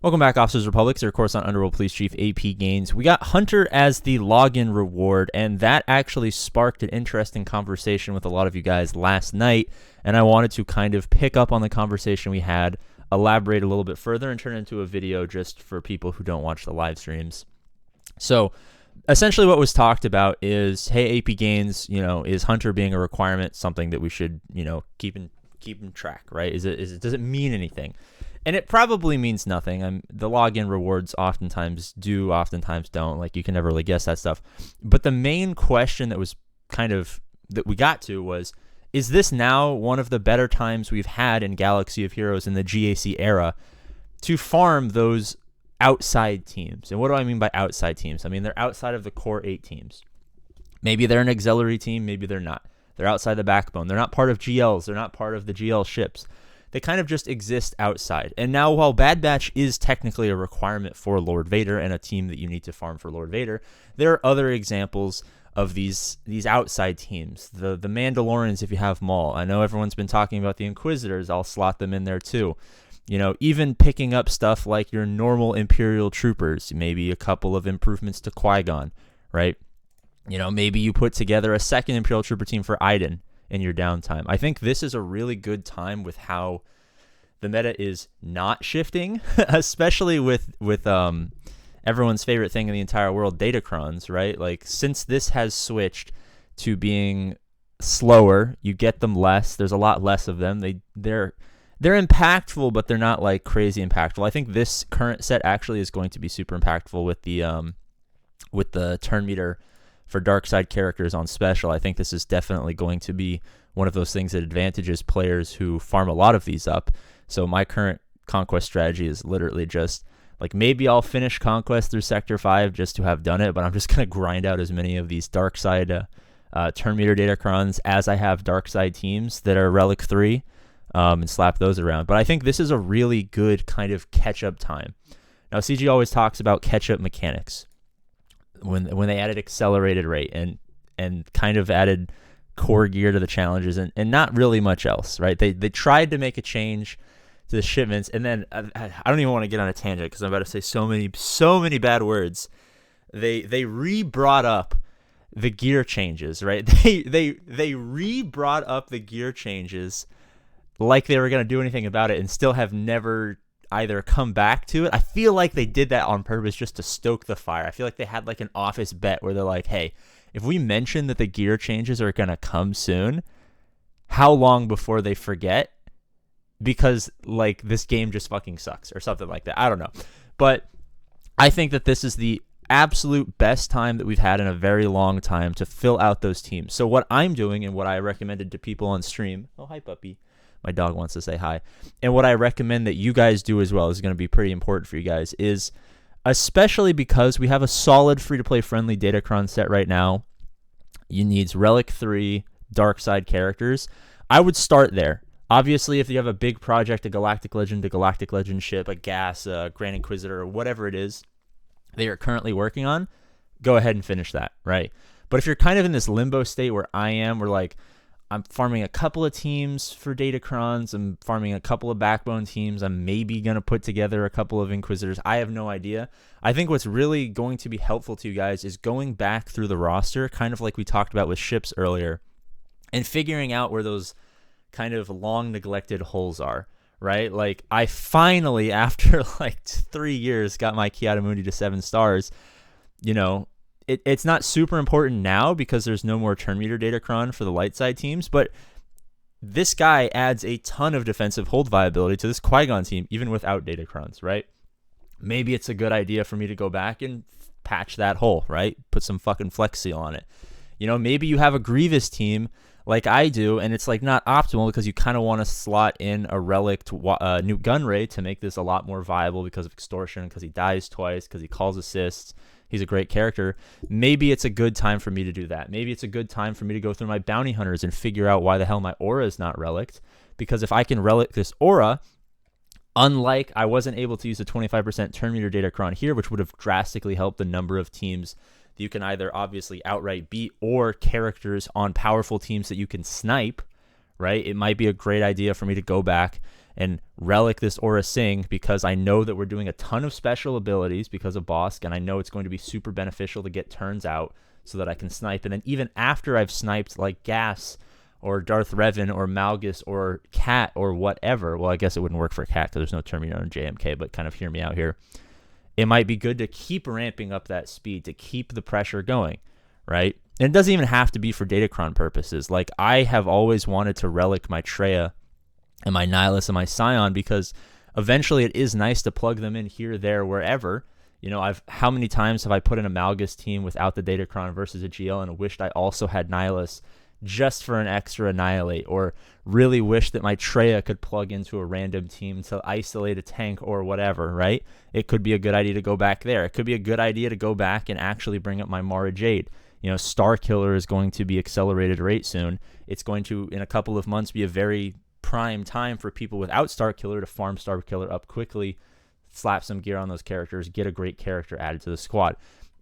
Welcome back, Officers Republic. Their course on Underworld Police Chief APGAINS. We got Hunter as the login reward, and that actually sparked an interesting conversation with a lot of you guys last night, and I wanted to kind of pick up on the conversation we had, elaborate a little bit further, and turn it into a video just for people who don't watch the live streams. So essentially what was talked about is, hey, APGAINS, is Hunter being a requirement something that we should, keep in track, right? Does it mean anything? And it probably means nothing. The login rewards oftentimes do, oftentimes don't. Like, you can never really guess that stuff. But the main question that we got to was, is this now one of the better times we've had in Galaxy of Heroes in the GAC era to farm those outside teams? And what do I mean by outside teams? I mean, they're outside of the core 8 teams. Maybe they're an auxiliary team, maybe they're not. They're outside the backbone. They're not part of GLs. They're not part of the GL ships. They kind of just exist outside. And now, while Bad Batch is technically a requirement for Lord Vader and a team that you need to farm for Lord Vader, there are other examples of these outside teams. The Mandalorians, if you have Maul. I know everyone's been talking about the Inquisitors. I'll slot them in there too. Even picking up stuff like your normal Imperial troopers, maybe a couple of improvements to Qui-Gon, right? Maybe you put together a second Imperial trooper team for Iden in your downtime. I think this is a really good time with how the meta is not shifting, especially with everyone's favorite thing in the entire world, Datacrons, right? Like, since this has switched to being slower, you get them less. There's a lot less of them. They're impactful, but they're not like crazy impactful. I think this current set actually is going to be super impactful with the turn meter for dark side characters on special. I think this is definitely going to be one of those things that advantages players who farm a lot of these up. So my current conquest strategy is literally just like, maybe I'll finish conquest through Sector 5 just to have done it, but I'm just going to grind out as many of these dark side turn meter Datacrons as I have dark side teams that are Relic 3 and slap those around. But I think this is a really good kind of catch-up time. Now, CG always talks about catch-up mechanics. When they added accelerated rate and kind of added core gear to the challenges and not really much else, right? They tried to make a change to the shipments, and then I don't even want to get on a tangent because I'm about to say so many bad words. They re-brought up the gear changes, right? They re-brought up the gear changes like they were going to do anything about it, and still have never either come back to it. I feel like they did that on purpose just to stoke the fire. I feel like they had like an office bet where they're like, hey, if we mention that the gear changes are going to come soon, how long before they forget? Because like this game just fucking sucks or something like that. I don't know. But I think that this is the absolute best time that we've had in a very long time to fill out those teams. So what I'm doing, and what I recommended to people on stream, oh, hi puppy, my dog wants to say hi. And what I recommend that you guys do as well is going to be pretty important for you guys, is especially because we have a solid free-to-play friendly Datacron set right now. You need Relic 3 dark side characters. I would start there. Obviously, if you have a big project, a Galactic Legend ship, a Gas, a Grand Inquisitor, or whatever it is they are currently working on, go ahead and finish that, right? But if you're kind of in this limbo state where I am, where like, I'm farming a couple of teams for Datacrons, I'm farming a couple of backbone teams, I'm maybe going to put together a couple of Inquisitors, I have no idea. I think what's really going to be helpful to you guys is going back through the roster, kind of like we talked about with ships earlier, and figuring out where those kind of long neglected holes are, right? Like, I finally, after like 3 years, got my Ki-Adi-Mundi to 7 stars. It's not super important now because there's no more turn meter Datacron for the light side teams, but this guy adds a ton of defensive hold viability to this Qui-Gon team, even without Datacrons, right? Maybe it's a good idea for me to go back and patch that hole, right? Put some fucking Flex Seal on it. Maybe you have a Grievous team like I do, and it's like not optimal because you kind of want to slot in a Relic Newt Gunray to make this a lot more viable because of extortion, because he dies twice, because he calls assists. He's a great character. Maybe it's a good time for me to do that. Maybe it's a good time for me to go through my bounty hunters and figure out why the hell my aura is not relicked. Because if I can relic this aura, unlike I wasn't able to use a 25% turn meter Datacron here, which would have drastically helped the number of teams that you can either obviously outright beat or characters on powerful teams that you can snipe, right? It might be a great idea for me to go back and relic this Aura Sing because I know that we're doing a ton of special abilities because of Bosk, and I know it's going to be super beneficial to get turns out so that I can snipe. And then even after I've sniped like Gas or Darth Revan or Malgus or Cat or whatever, well, I guess it wouldn't work for Cat because there's no Terminator in JMK, but kind of hear me out here. It might be good to keep ramping up that speed, to keep the pressure going, right? And it doesn't even have to be for Datacron purposes. Like, I have always wanted to relic my Traya and my Nihilus and my Scion because eventually it is nice to plug them in here, there, wherever. You know, how many times have I put in a Malgus team without the Datacron versus a GL and wished I also had Nihilus just for an extra Annihilate, or really wish that my Traya could plug into a random team to isolate a tank or whatever, right? It could be a good idea to go back there. It could be a good idea to go back and actually bring up my Mara Jade. You know, Star Killer is going to be accelerated rate soon. It's going to, in a couple of months, be a very prime time for people without Star Killer to farm Star Killer up quickly, slap some gear on those characters, get a great character added to the squad.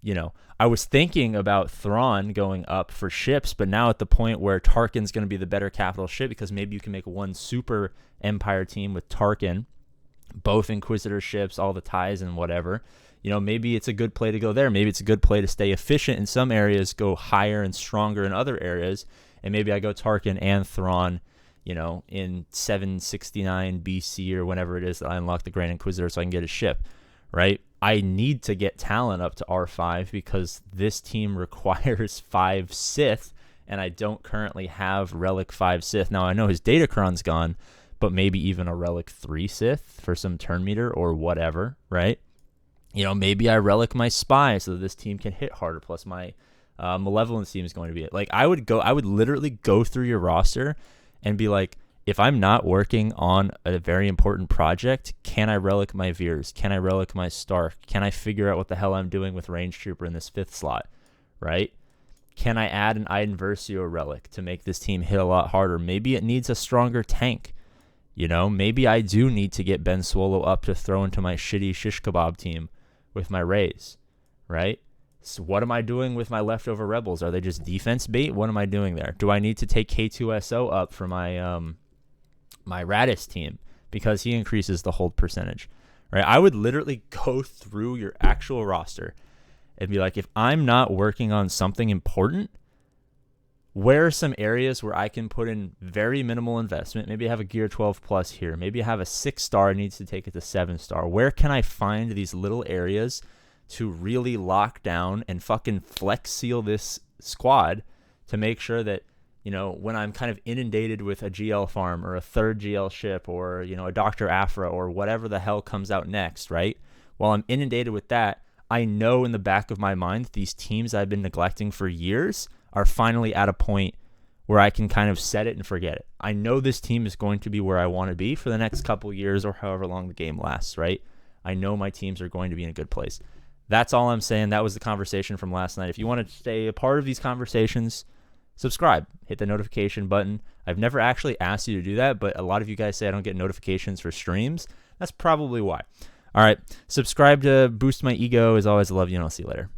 You know, I was thinking about Thrawn going up for ships, but now at the point where Tarkin's going to be the better capital ship because maybe you can make one super Empire team with Tarkin, both Inquisitor ships, all the ties and whatever. You know, maybe it's a good play to go there. Maybe it's a good play to stay efficient in some areas, go higher and stronger in other areas, and maybe I go Tarkin and Thrawn, you know, in 769 BC or whenever it is that I unlock the Grand Inquisitor so I can get a ship, right? I need to get talent up to R5 because this team requires 5 Sith, and I don't currently have Relic 5 Sith. Now, I know his Datacron's gone, but maybe even a Relic 3 Sith for some turn meter or whatever, right? You know, maybe I Relic my Spy so that this team can hit harder, plus my Malevolence team is going to be it. Like, I would literally go through your roster and be like, if I'm not working on a very important project, can I relic my Veers? Can I relic my Stark? Can I figure out what the hell I'm doing with Range Trooper in this 5th slot, right? Can I add an Iden Versio relic to make this team hit a lot harder? Maybe it needs a stronger tank. You know, maybe I do need to get Ben Swallow up to throw into my shitty shish kebab team with my Rays, right? So what am I doing with my leftover Rebels? Are they just defense bait? What am I doing there? Do I need to take K2SO up for my my Radis team because he increases the hold percentage, right? I would literally go through your actual roster and be like, if I'm not working on something important, where are some areas where I can put in very minimal investment? Maybe I have a Gear 12 plus here. Maybe I have a 6-star needs to take it to 7-star. Where can I find these little areas to really lock down and fucking flex seal this squad to make sure that, you know, when I'm kind of inundated with a GL farm or a 3rd GL ship or, you know, a Dr. Aphra or whatever the hell comes out next, right? While I'm inundated with that, I know in the back of my mind that these teams I've been neglecting for years are finally at a point where I can kind of set it and forget it. I know this team is going to be where I want to be for the next couple years or however long the game lasts, right? I know my teams are going to be in a good place. That's all I'm saying. That was the conversation from last night. If you want to stay a part of these conversations, subscribe, hit the notification button. I've never actually asked you to do that, but a lot of you guys say I don't get notifications for streams. That's probably why. All right, subscribe to boost my ego. As always, I love you, and I'll see you later.